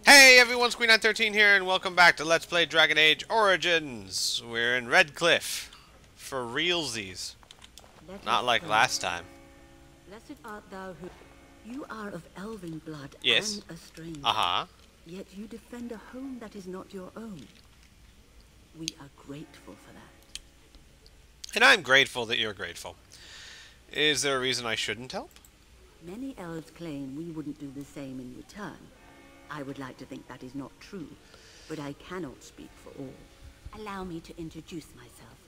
Hey everyone, Squee913 here, and welcome back to Let's Play Dragon Age Origins. We're in Redcliffe. For realsies. Let Not us like pray. last time. Blessed art thou who... You are of elven blood Yes. and a stranger. Uh-huh. Yet you defend a home that is not your own. We are grateful for that. And I'm grateful that you're grateful. Is there a reason I shouldn't help? Many elves claim we wouldn't do the same in return. I would like to think that is not true, but I cannot speak for all. Allow me to introduce myself.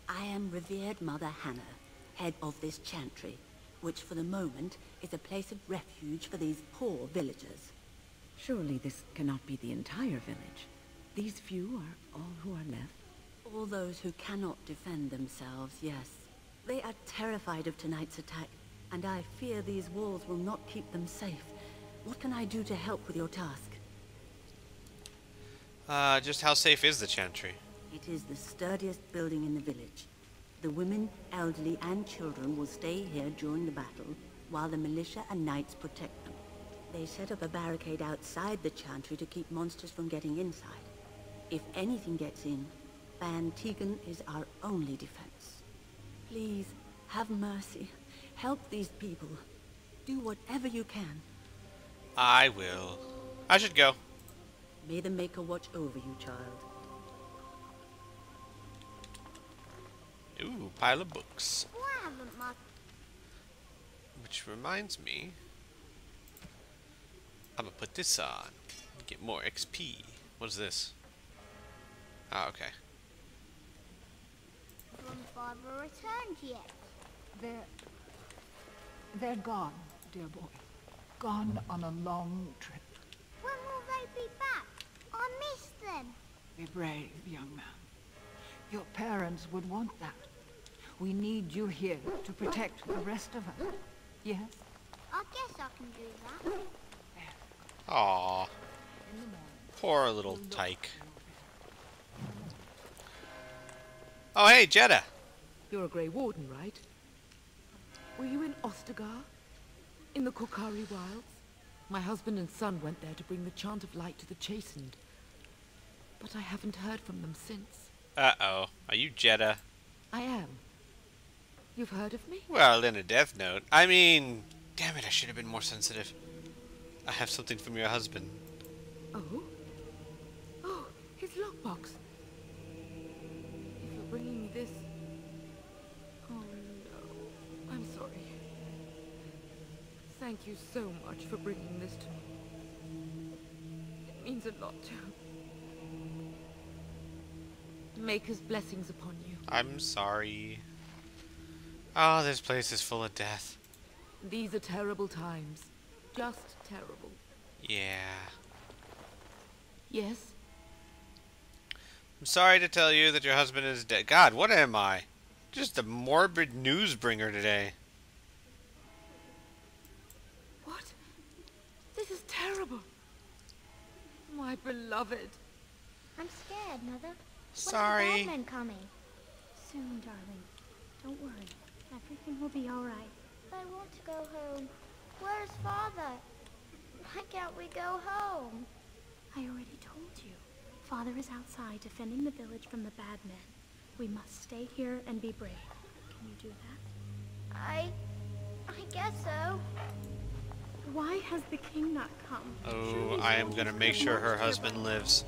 I am revered Mother Hannah, head of this chantry, which for the moment is a place of refuge for these poor villagers. Surely this cannot be the entire village. These few are all who are left. All those who cannot defend themselves, yes. They are terrified of tonight's attack, and I fear these walls will not keep them safe. What can I do to help with your task? Just how safe is the Chantry? It is the sturdiest building in the village. The women, elderly, and children will stay here during the battle, while the militia and knights protect them. They set up a barricade outside the chantry to keep monsters from getting inside. If anything gets in, Ban Tegan is our only defense. Please, have mercy. Help these people. Do whatever you can. I will. I should go. May the Maker watch over you, child. Ooh, pile of books. Why haven't my... Which reminds me, I'm gonna put this on. Get more XP. What is this? Oh, okay. Father returned yet? They're gone, dear boy. Gone on a long trip. When will they be back? I miss them. Be brave, young man. Your parents would want that. We need you here to protect the rest of us. Yes? I guess I can do that. Aww. Poor little tyke. Oh, hey, Jeddah. You're a Grey Warden, right? Were you in Ostagar? In the Korcari Wilds? My husband and son went there to bring the Chant of Light to the Chastened. But I haven't heard from them since. Uh-oh. Are you Jeddah? I am. You've heard of me? Well, in a death note. I mean, damn it, I should have been more sensitive. I have something from your husband. Oh? Oh, his lockbox. If you're bringing me this... Oh no, I'm sorry. Thank you so much for bringing this to me. It means a lot to... Maker's blessings upon you. I'm sorry. Oh, this place is full of death. These are terrible times. Just terrible. Yeah. Yes? I'm sorry to tell you that your husband is dead. God, what am I? Just a morbid news bringer today. What? This is terrible. My beloved. I'm scared, Mother. Sorry. When are the bad men coming? Soon, darling. Don't worry. Everything will be all right. I want to go home. Where's Father? Why can't we go home? I already told you. Father is outside defending the village from the bad men. We must stay here and be brave. Can you do that? I guess so. Why has the king not come? Oh, I am gonna make sure her husband lives.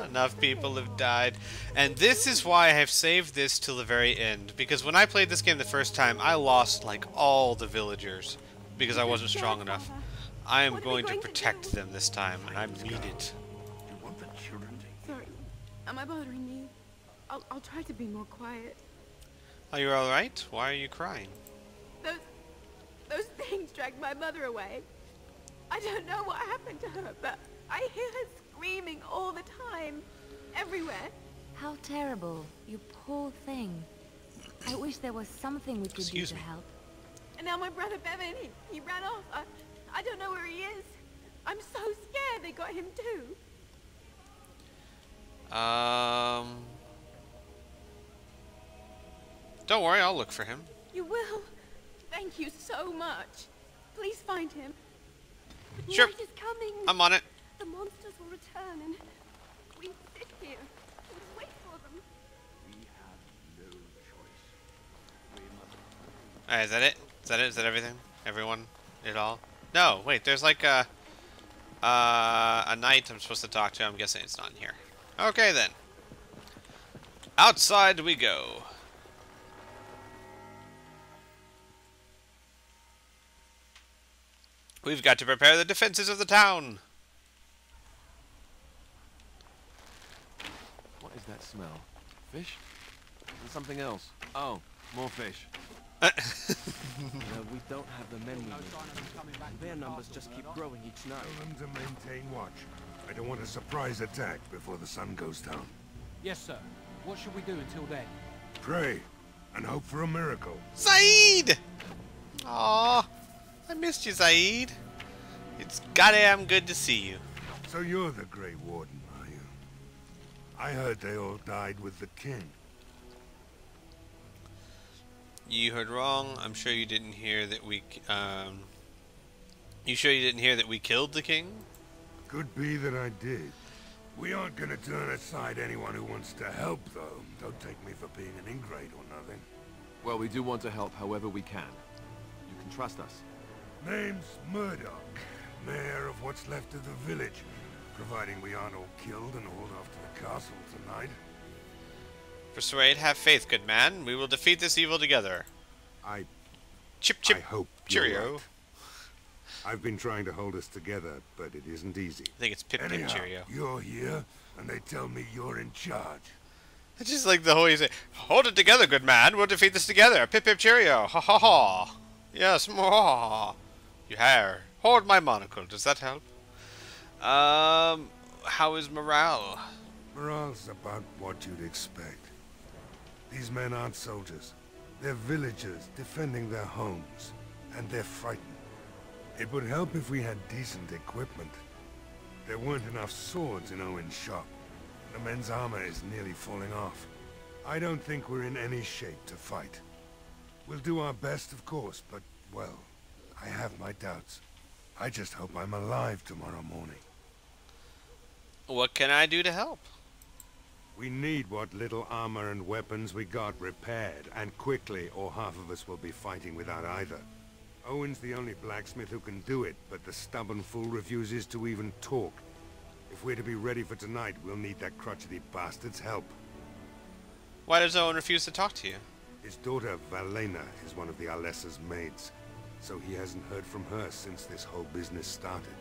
Enough people have died. And this is why I have saved this till the very end. Because when I played this game the first time, I lost, like, all the villagers. Because I wasn't strong enough. I am going to protect them this time, and I mean it. Sorry. Am I bothering you? I'll try to be more quiet. Are you alright? Why are you crying? Those things dragged my mother away. I don't know what happened to her, but I hear her screaming all the time. Everywhere. How terrible, you poor thing. I wish there was something we could Excuse do me. to help. And now my brother Bevan, he ran off. I don't know where he is. I'm so scared they got him too. Don't worry, I'll look for him. You will? Thank you so much. Please find him. Sure. Night is coming. I'm on it. The monsters will Alright, is that it? Is that it? Is that everything? Everyone? It all? No, wait, there's like a knight I'm supposed to talk to. I'm guessing it's not in here. Okay then. Outside we go. We've got to prepare the defenses of the town. What is that smell? Fish? Or something else? Oh, more fish. We don't have the men we need. Their numbers just keep growing each night. Tell them to maintain watch. I don't want a surprise attack before the sun goes down. Yes, sir. What should we do until then? Pray and hope for a miracle. Saeed! Aww. I missed you, Saeed. It's goddamn good to see you. So you're the Grey Warden, are you? I heard they all died with the king. You heard wrong. I'm sure you didn't hear that we, You sure you didn't hear that we killed the king? Could be that I did. We aren't gonna turn aside anyone who wants to help, though. Don't take me for being an ingrate or nothing. Well, we do want to help however we can. You can trust us. Name's Murdoch, mayor of what's left of the village, providing we aren't all killed and hauled off to the castle tonight. Persuade, have faith, good man. We will defeat this evil together. Chip, chip, I hope you're cheerio. right. I've been trying to hold us together, but it isn't easy. I think it's pip, pip, Anyhow, cheerio. you're here, and they tell me you're in charge. It's just like the whole you say, hold it together, good man. We'll defeat this together. Pip, pip, cheerio. Ha, ha, ha. Yes, ha. You hair. Hold my monocle. Does that help? How is morale? Morale's about what you'd expect. These men aren't soldiers. They're villagers defending their homes, and they're frightened. It would help if we had decent equipment. There weren't enough swords in Owen's shop. The men's armor is nearly falling off. I don't think we're in any shape to fight. We'll do our best, of course, but, well, I have my doubts. I just hope I'm alive tomorrow morning. What can I do to help? We need what little armor and weapons we got repaired, and quickly, or half of us will be fighting without either. Owen's the only blacksmith who can do it, but the stubborn fool refuses to even talk. If we're to be ready for tonight, we'll need that crotchety bastard's help. Why does Owen refuse to talk to you? His daughter, Valena, is one of the Alessa's maids, so he hasn't heard from her since this whole business started.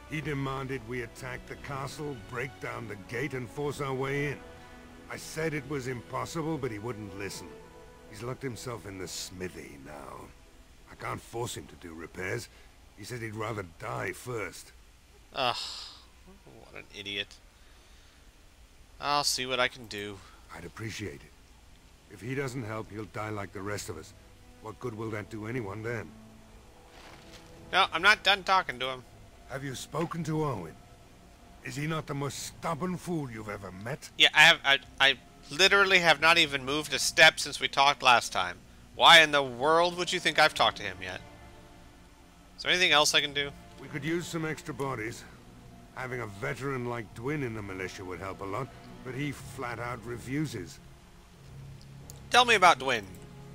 He demanded we attack the castle, break down the gate, and force our way in. I said it was impossible, but he wouldn't listen. He's locked himself in the smithy now. I can't force him to do repairs. He said he'd rather die first. Ugh, what an idiot. I'll see what I can do. I'd appreciate it. If he doesn't help, he'll die like the rest of us. What good will that do anyone then? No, I'm not done talking to him. Have you spoken to Owen? Is he not the most stubborn fool you've ever met? Yeah, I literally have not even moved a step since we talked last time. Why in the world would you think I've talked to him yet? Is there anything else I can do? We could use some extra bodies. Having a veteran like Dwyn in the militia would help a lot, but he flat out refuses. Tell me about Dwyn.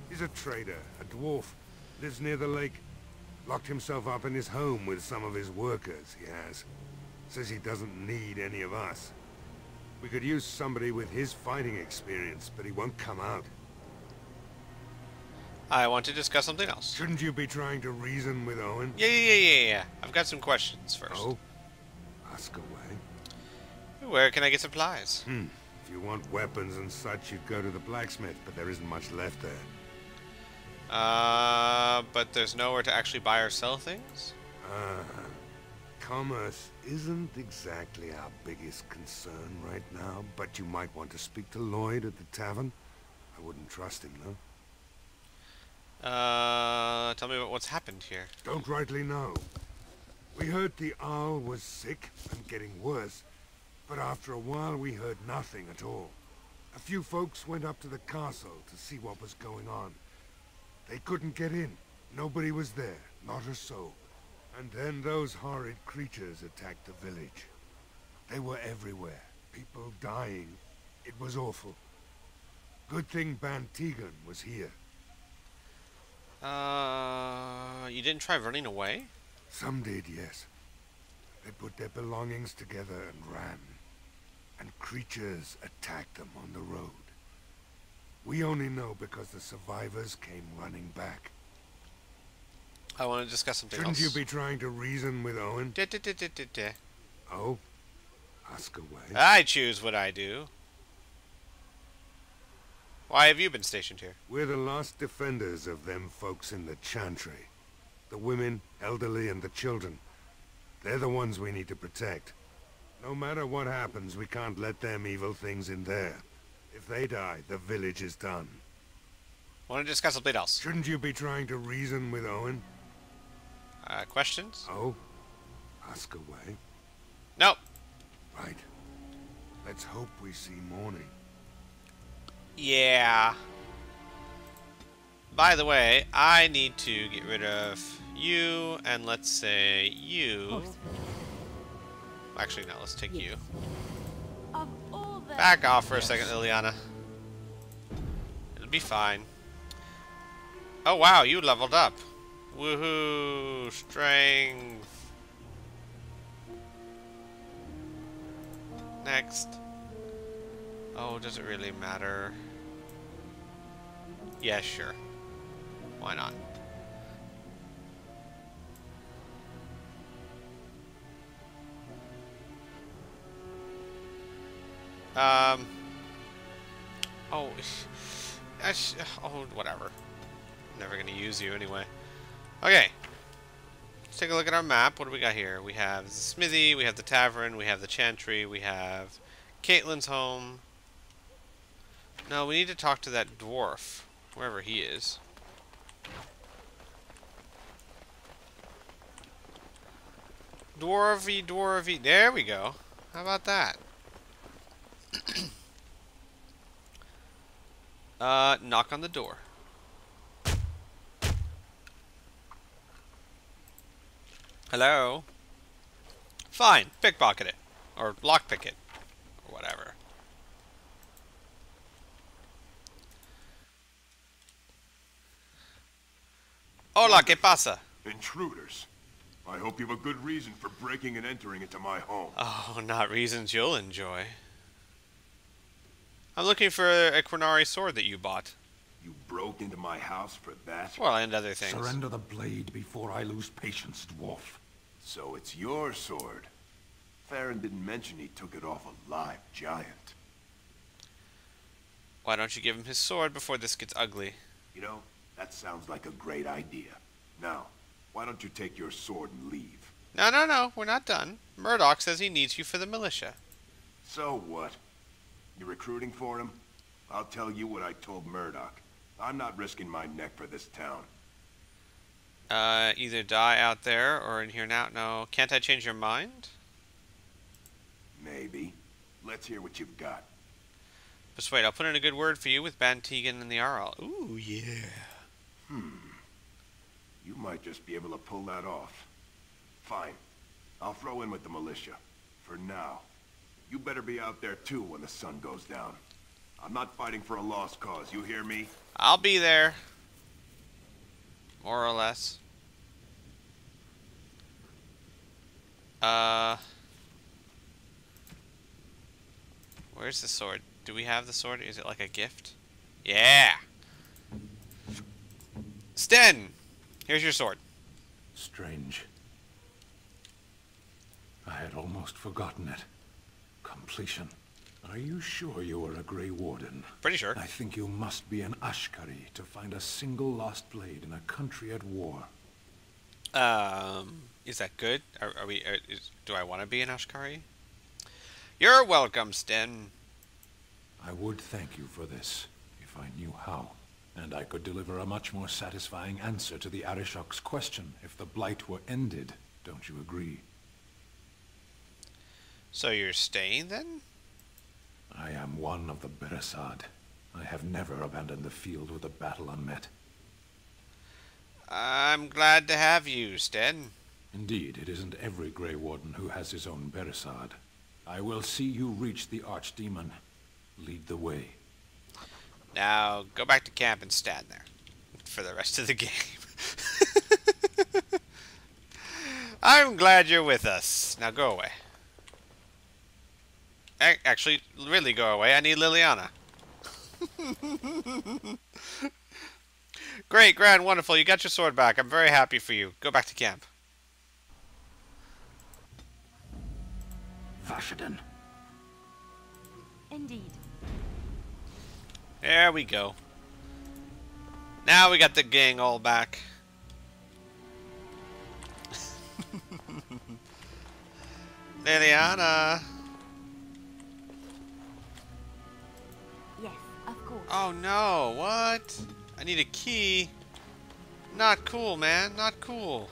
He's a trader, a dwarf, lives near the lake. Locked himself up in his home with some of his workers, he has. Says he doesn't need any of us. We could use somebody with his fighting experience, but he won't come out. I want to discuss something else. Shouldn't you be trying to reason with Owen? Yeah. I've got some questions first. Oh? Ask away. Where can I get supplies? If you want weapons and such, you'd go to the blacksmith, but there isn't much left there. But there's nowhere to actually buy or sell things? Commerce isn't exactly our biggest concern right now, but you might want to speak to Lloyd at the tavern. I wouldn't trust him, though. Tell me about what's happened here. Don't rightly know. We heard the Arl was sick and getting worse, but after a while we heard nothing at all. A few folks went up to the castle to see what was going on. They couldn't get in. Nobody was there, not a soul. And then those horrid creatures attacked the village. They were everywhere, people dying. It was awful. Good thing Ban Tegan was here. You didn't try running away? Some did, yes. They put their belongings together and ran. And creatures attacked them on the road. We only know because the survivors came running back. I want to discuss something Shouldn't else. you be trying to reason with Owen? Da. Oh? Ask away. I choose what I do. Why have you been stationed here? We're the last defenders of them folks in the Chantry. The women, elderly, and the children. They're the ones we need to protect. No matter what happens, we can't let them evil things in there. If they die, the village is done. Want to discuss something else? Shouldn't you be trying to reason with Owen? Questions? Oh? Ask away. Nope. Right. Let's hope we see morning. Yeah. By the way, I need to get rid of you, and let's say you. Actually, no, let's take you. Back off for a second, Liliana. It'll be fine. Oh wow, you leveled up. Woohoo! Strength. Next. Oh, does it really matter? Yeah, sure. Why not? Oh, oh, whatever. Never gonna use you anyway. Okay. Let's take a look at our map. What do we got here? We have the smithy, we have the tavern, we have the chantry, we have Caitlin's home. No, we need to talk to that dwarf, wherever he is. Dwarvy. There we go. How about that? Knock on the door. Hello? Fine, pickpocket it. Or lockpick it. Or whatever. Hola, ¿qué pasa? Intruders. I hope you have a good reason for breaking and entering into my home. Oh, not reasons you'll enjoy. I'm looking for a Qunari sword that you bought. You broke into my house for that? Well, and other things. Surrender the blade before I lose patience, dwarf. So it's your sword. Farron didn't mention he took it off a live giant. Why don't you give him his sword before this gets ugly? You know, that sounds like a great idea. Now, why don't you take your sword and leave? No, we're not done. Murdoch says he needs you for the militia. So what? You recruiting for him? I'll tell you what I told Murdoch. I'm not risking my neck for this town. Either die out there or in here now. No, can't I change your mind? Maybe. Let's hear what you've got. Persuade, I'll put in a good word for you with Bantegan and the Arl. Ooh, yeah. You might just be able to pull that off. Fine. I'll throw in with the militia. For now. You better be out there too when the sun goes down. I'm not fighting for a lost cause, you hear me? I'll be there. More or less. Where's the sword? Do we have the sword? Is it like a gift? Yeah! Sten! Here's your sword. Strange. I had almost forgotten it. Completion. Are you sure you are a Grey Warden? Pretty sure. I think you must be an Ashkari to find a single lost blade in a country at war. Is that good? Do I want to be an Ashkari? You're welcome, Sten. I would thank you for this, if I knew how. And I could deliver a much more satisfying answer to the Arishok's question if the Blight were ended. Don't you agree? So you're staying, then? I am one of the Beresad. I have never abandoned the field with a battle unmet. I'm glad to have you, Sten. Indeed, it isn't every Grey Warden who has his own Beresad. I will see you reach the Archdemon. Lead the way. Now, go back to camp and stand there. for the rest of the game. I'm glad you're with us. Now go away. Actually, really go away. I need Leliana. Great, grand, wonderful. You got your sword back. I'm very happy for you. Go back to camp. Vashaden. Indeed. There we go. Now we got the gang all back. Leliana. Yes, of course. Oh no, what? I need a key. Not cool, man. Not cool.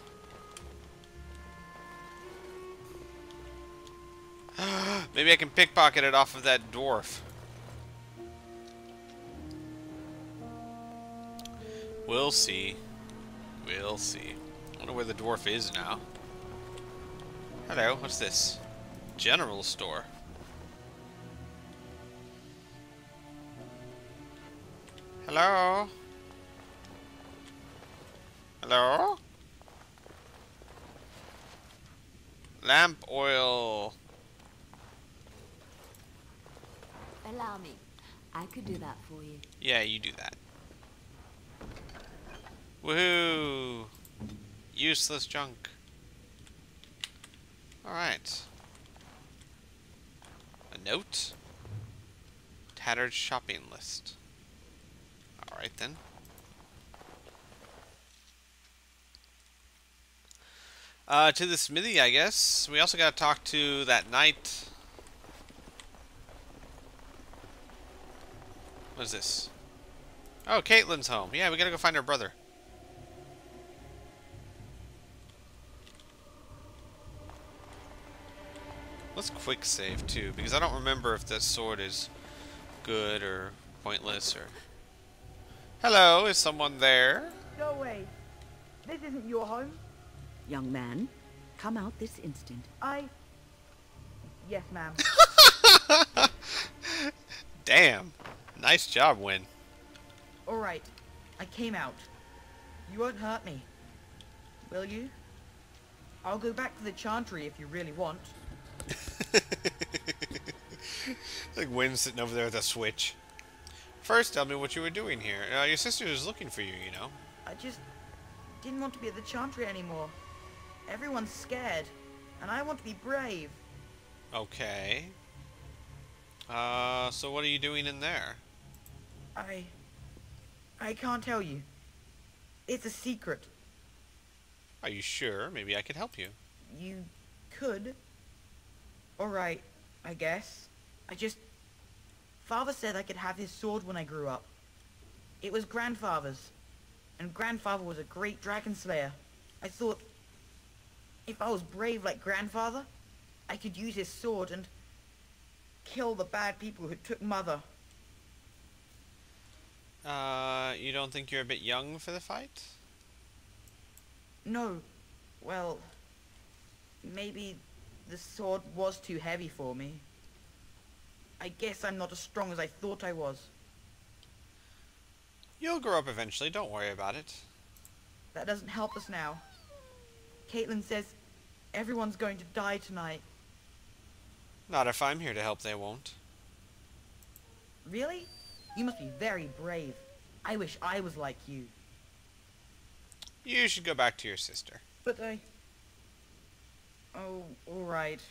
Maybe I can pickpocket it off of that dwarf. We'll see. We'll see. I wonder where the dwarf is now. Hello, what's this? General store. Hello? Hello? Lamp oil. Allow me. I could do that for you. Yeah, you do that. Woohoo! Useless junk. Alright. A note? Tattered shopping list. Alright then. To the smithy, I guess. We also gotta talk to that knight. What is this? Oh, Caitlin's home. Yeah, we gotta go find her brother. Let's quick save too, because I don't remember if this sword is good or pointless or... Hello, is someone there? Go away. This isn't your home. Young man, come out this instant. Yes, ma'am. Damn. Nice job, Win. Alright, I came out. You won't hurt me. Will you? I'll go back to the Chantry if you really want. Like Win sitting over there with a switch. First, tell me what you were doing here. Your sister is looking for you, you know. I just didn't want to be at the Chantry anymore. Everyone's scared, and I want to be brave. Okay. So what are you doing in there? I can't tell you. It's a secret. Are you sure? Maybe I could help you. You could. Alright, I guess. Father said I could have his sword when I grew up. It was Grandfather's. And Grandfather was a great dragon slayer. I thought, if I was brave like Grandfather, I could use his sword and kill the bad people who took Mother. You don't think you're a bit young for the fight? No. Well, maybe the sword was too heavy for me. I guess I'm not as strong as I thought I was. You'll grow up eventually, don't worry about it. That doesn't help us now. Caitlin says everyone's going to die tonight. Not if I'm here to help, they won't. Really? You must be very brave. I wish I was like you. You should go back to your sister. But oh, alright.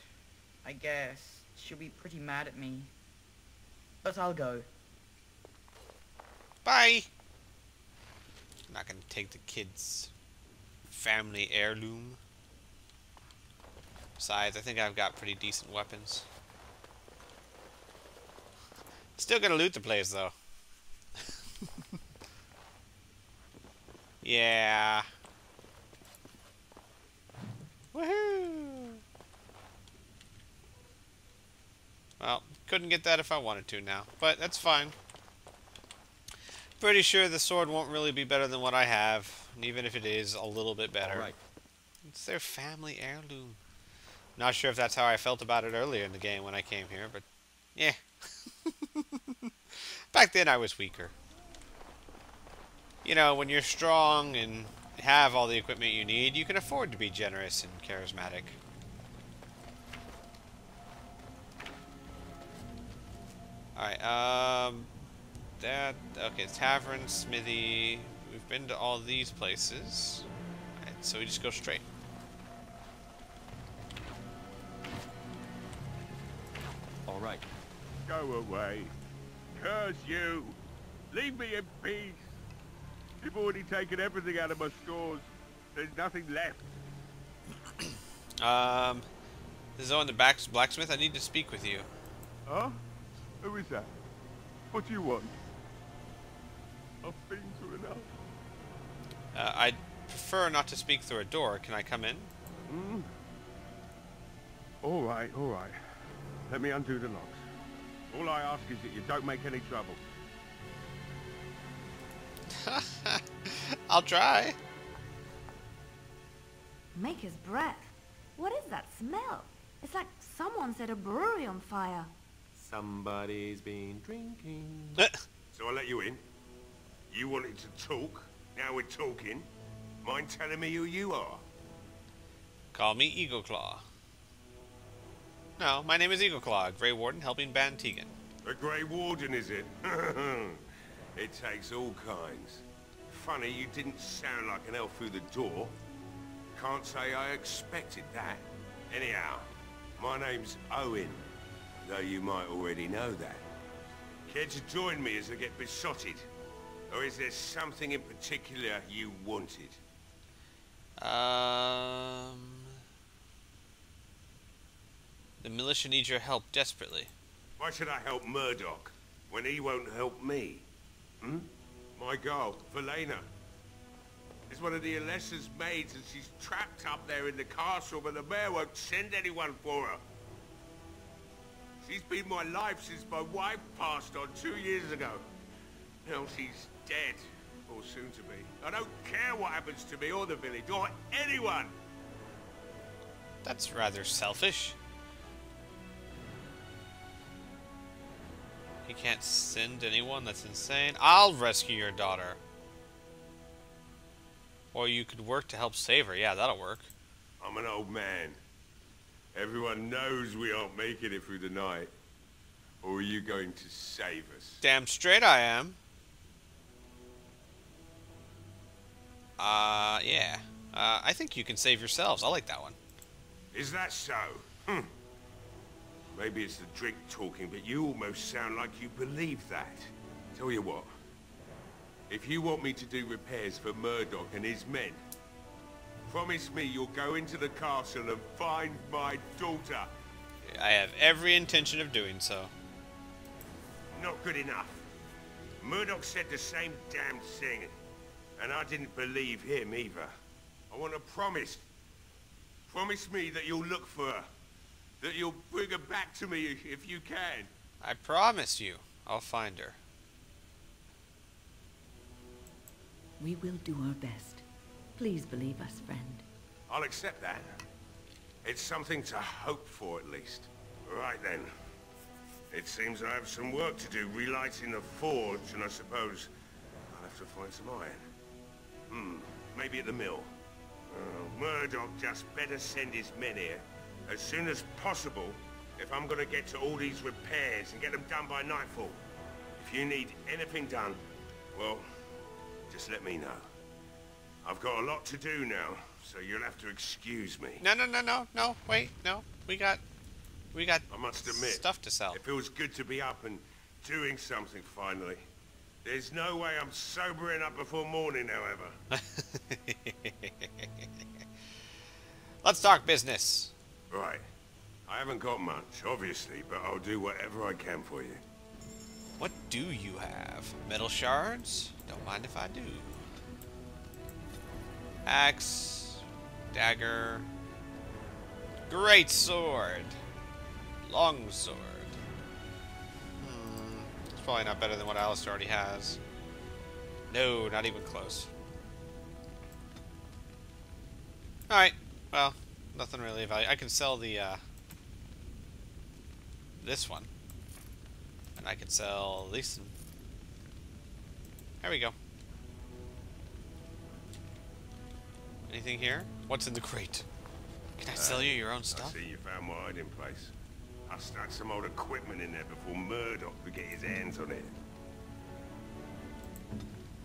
I guess. She'll be pretty mad at me. But I'll go. Bye! I'm not gonna take the kid's family heirloom. Besides, I think I've got pretty decent weapons. Still gonna loot the place, though. Yeah. Woohoo! Well, couldn't get that if I wanted to now, but that's fine. Pretty sure the sword won't really be better than what I have, and even if it is a little bit better. Right. It's their family heirloom. Not sure if that's how I felt about it earlier in the game when I came here, but yeah. Back then I was weaker. you know, when you're strong and have all the equipment you need, you can afford to be generous and charismatic. Alright, okay, tavern, smithy, we've been to all these places. Alright, so we just go straight. Alright. Go away. Curse you. Leave me in peace. You've already taken everything out of my stores. There's nothing left. This is Owen the blacksmith. I need to speak with you. Huh? Who is that? What do you want? I've been through enough. I'd prefer not to speak through a door. Can I come in? Hmm? All right, all right. Let me undo the locks. All I ask is that you don't make any trouble. I'll try. Maker's breath. What is that smell? It's like someone set a brewery on fire. Somebody's been drinking. So I let you in. You wanted to talk. Now we're talking. Mind telling me who you are? Call me Eagle Claw. No, my name is Eagle Claw, Grey Warden helping Ban Tegan. A Grey Warden, is it? It takes all kinds. Funny you didn't sound like an elf through the door. Can't say I expected that. Anyhow, my name's Owen, though you might already know that. Care to join me as I get besotted? Or is there something in particular you wanted? The militia needs your help desperately. Why should I help Murdoch when he won't help me? Hmm? My girl, Valena, is one of the Alessa's maids and she's trapped up there in the castle, but the mayor won't send anyone for her. She's been my life since my wife passed on 2 years ago. Now she's dead, or soon to be. I don't care what happens to me or the village, or anyone! That's rather selfish. You can't send anyone? That's insane. I'll rescue your daughter. Or you could work to help save her. Yeah, that'll work. I'm an old man. Everyone knows we aren't making it through the night. Or are you going to save us? Damn straight I am. Yeah. I think you can save yourselves. I like that one. Is that so? Hmm. Maybe it's the drink talking, but you almost sound like you believe that. Tell you what. If you want me to do repairs for Murdoch and his men, promise me you'll go into the castle and find my daughter. I have every intention of doing so. Not good enough. Murdoch said the same damn thing, and I didn't believe him either. I want a promise. Promise me that you'll look for her. That you'll bring her back to me if you can. I promise you, I'll find her. We will do our best. Please believe us, friend. I'll accept that. It's something to hope for, at least. Right then. It seems I have some work to do relighting the forge, and I suppose I'll have to find some iron. Maybe at the mill. Murdoch just better send his men here as soon as possible if I'm gonna get to all these repairs and get them done by nightfall. If you need anything done, well, just let me know. I've got a lot to do now, so you'll have to excuse me. No, wait, no. We got I must admit, stuff to sell. It feels good to be up and doing something finally. There's no way I'm sobering up before morning, however. Let's talk business. Right. I haven't got much, obviously, but I'll do whatever I can for you. What do you have? Metal shards? Don't mind if I do. Axe, dagger, great sword, long sword. It's probably not better than what Alistair already has. No, not even close. Alright, well, nothing really of value. I can sell the, this one. And I can sell Leeson. There we go. Anything here? What's in the crate? Can I sell you your own stuff? I see you found my hiding place. I'll start some old equipment in there before Murdoch could get his hands on it.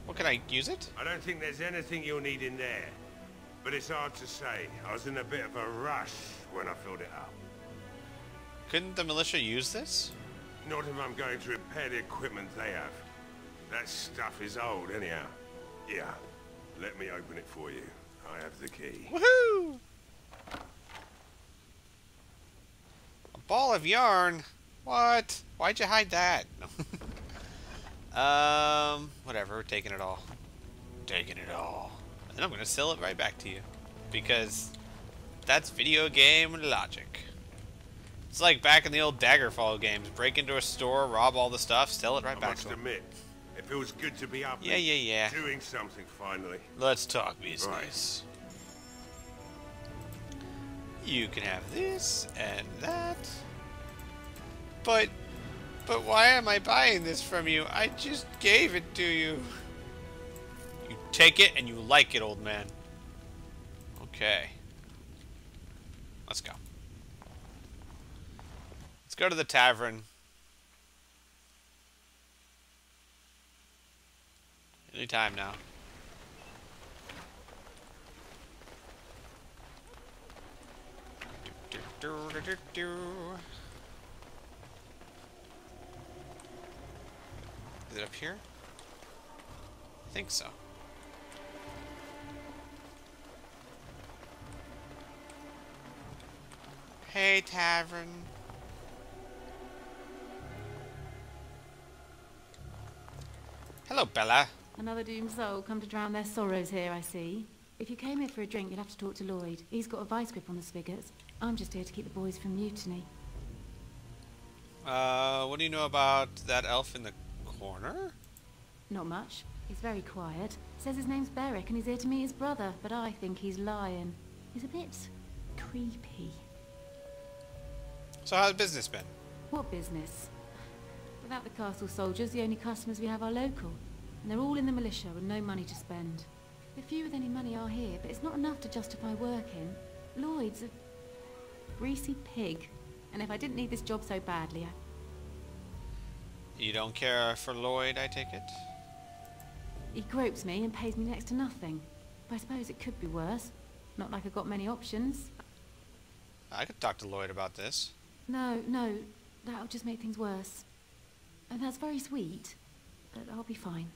Well, can I use it? I don't think there's anything you'll need in there. But it's hard to say. I was in a bit of a rush when I filled it up. Couldn't the militia use this? Not if I'm going to repair the equipment they have. That stuff is old anyhow. Yeah, let me open it for you. I have the key. Woohoo! A ball of yarn? What? Why'd you hide that? Whatever, we're taking it all. Taking it all. And I'm gonna sell it right back to you. Because that's video game logic. It's like back in the old Daggerfall games. Break into a store, rob all the stuff, sell it right back to them. I must admit, it feels good to be up Yeah. doing something finally. Let's talk business. Right. You can have this and that. But why am I buying this from you? I just gave it to you. You take it and you like it, old man. Okay. Let's go. Let's go to the tavern. Anytime now. Is it up here? I think so. Hey, tavern. Hello, Bella. Another doomed soul come to drown their sorrows here, I see. If you came here for a drink, you'd have to talk to Lloyd. He's got a vice grip on the spigots. I'm just here to keep the boys from mutiny. What do you know about that elf in the corner? Not much. He's very quiet. Says his name's Beric and he's here to meet his brother, but I think he's lying. He's a bit creepy. So how's business been? What business? Without the castle soldiers, the only customers we have are local. And they're all in the militia with no money to spend. The few with any money are here, but it's not enough to justify working. Lloyd's a greasy pig. And if I didn't need this job so badly, You don't care for Lloyd, I take it? he gropes me and pays me next to nothing. But I suppose it could be worse. Not like I've got many options. I could talk to Lloyd about this. No, that'll just make things worse. And that's very sweet, but I'll be fine.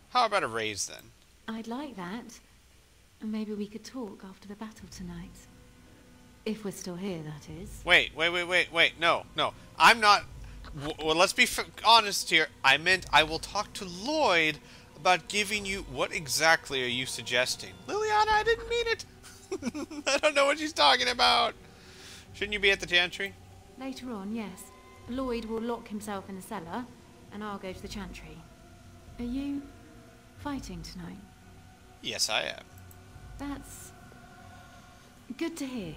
How about a raise then? I'd like that. And maybe we could talk after the battle tonight. If we're still here, that is. Wait. No. I'm not... Well, let's be honest here. I meant I will talk to Lloyd about giving you... What exactly are you suggesting? Liliana, I didn't mean it. I don't know what she's talking about. Shouldn't you be at the chantry? Later on, yes. Lloyd will lock himself in the cellar, and I'll go to the chantry. Are you fighting tonight? Yes, I am. That's good to hear.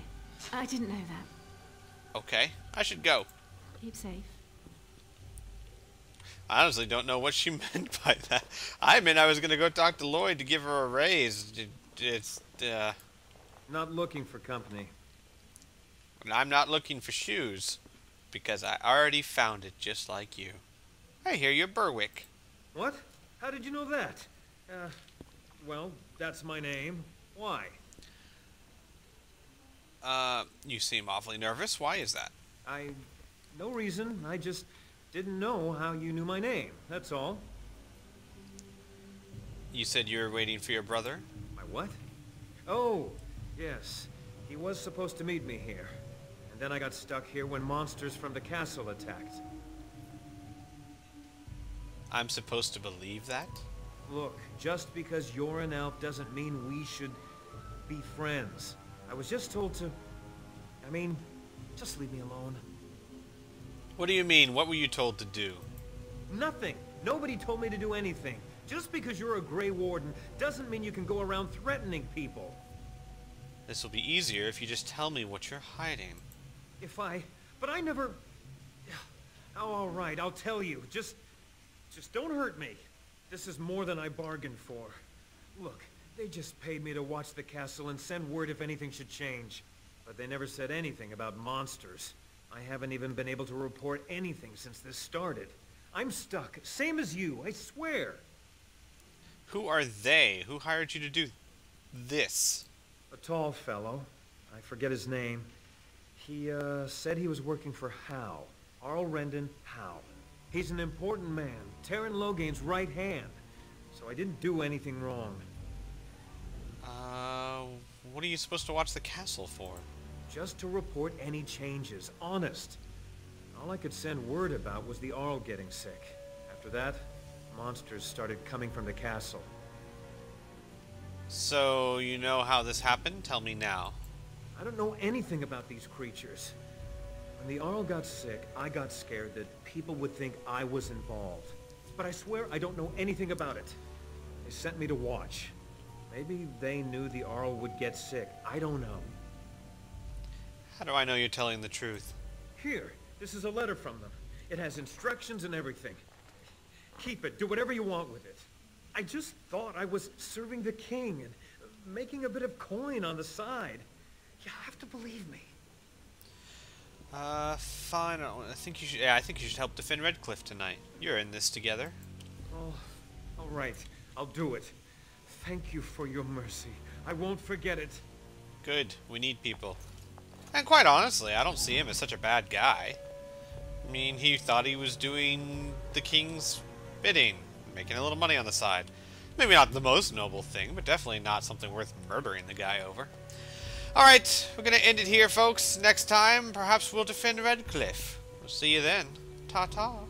I didn't know that. Okay, I should go. Keep safe. I honestly don't know what she meant by that. I meant I was going to go talk to Lloyd to give her a raise. It's, Not looking for company. I'm not looking for shoes, because I already found it just like you. I hear you're Berwick. What? How did you know that? Well, that's my name. Why? You seem awfully nervous. Why is that? No reason. I just didn't know how you knew my name. That's all. You said you were waiting for your brother? My what? Oh, yes. He was supposed to meet me here. And then I got stuck here when monsters from the castle attacked. I'm supposed to believe that? Look, just because you're an elf doesn't mean we should be friends. I was just told to... I mean, just leave me alone. What do you mean? What were you told to do? Nothing. Nobody told me to do anything. Just because you're a Grey Warden doesn't mean you can go around threatening people. This will be easier if you just tell me what you're hiding. But I never... Oh, all right, I'll tell you. Just don't hurt me. This is more than I bargained for. Look, They just paid me to watch the castle and send word if anything should change. But they never said anything about monsters. I haven't even been able to report anything since this started. I'm stuck, same as you, I swear. Who are they? Who hired you to do this? A tall fellow. I forget his name. He, said he was working for Howe. Arl Rendon Howe. He's an important man, Terran Logain's right hand. So I didn't do anything wrong. What are you supposed to watch the castle for? Just to report any changes, honest. All I could send word about was the Arl getting sick. After that, monsters started coming from the castle. So, you know how this happened? Tell me now. I don't know anything about these creatures. When the Arl got sick, I got scared that people would think I was involved. But I swear I don't know anything about it. They sent me to watch. Maybe they knew the Arl would get sick. I don't know. How do I know you're telling the truth? Here, this is a letter from them. It has instructions and everything. Keep it. Do whatever you want with it. I just thought I was serving the king and making a bit of coin on the side. You have to believe me. Fine. I think you should. Yeah, I think you should help defend Redcliffe tonight. You're in this together. Oh, all right. I'll do it. Thank you for your mercy. I won't forget it. Good. We need people. And quite honestly, I don't see him as such a bad guy. I mean, he thought he was doing the king's bidding, making a little money on the side. Maybe not the most noble thing, but definitely not something worth murdering the guy over. Alright, we're going to end it here, folks. Next time, perhaps we'll defend Redcliffe. We'll see you then. Ta-ta.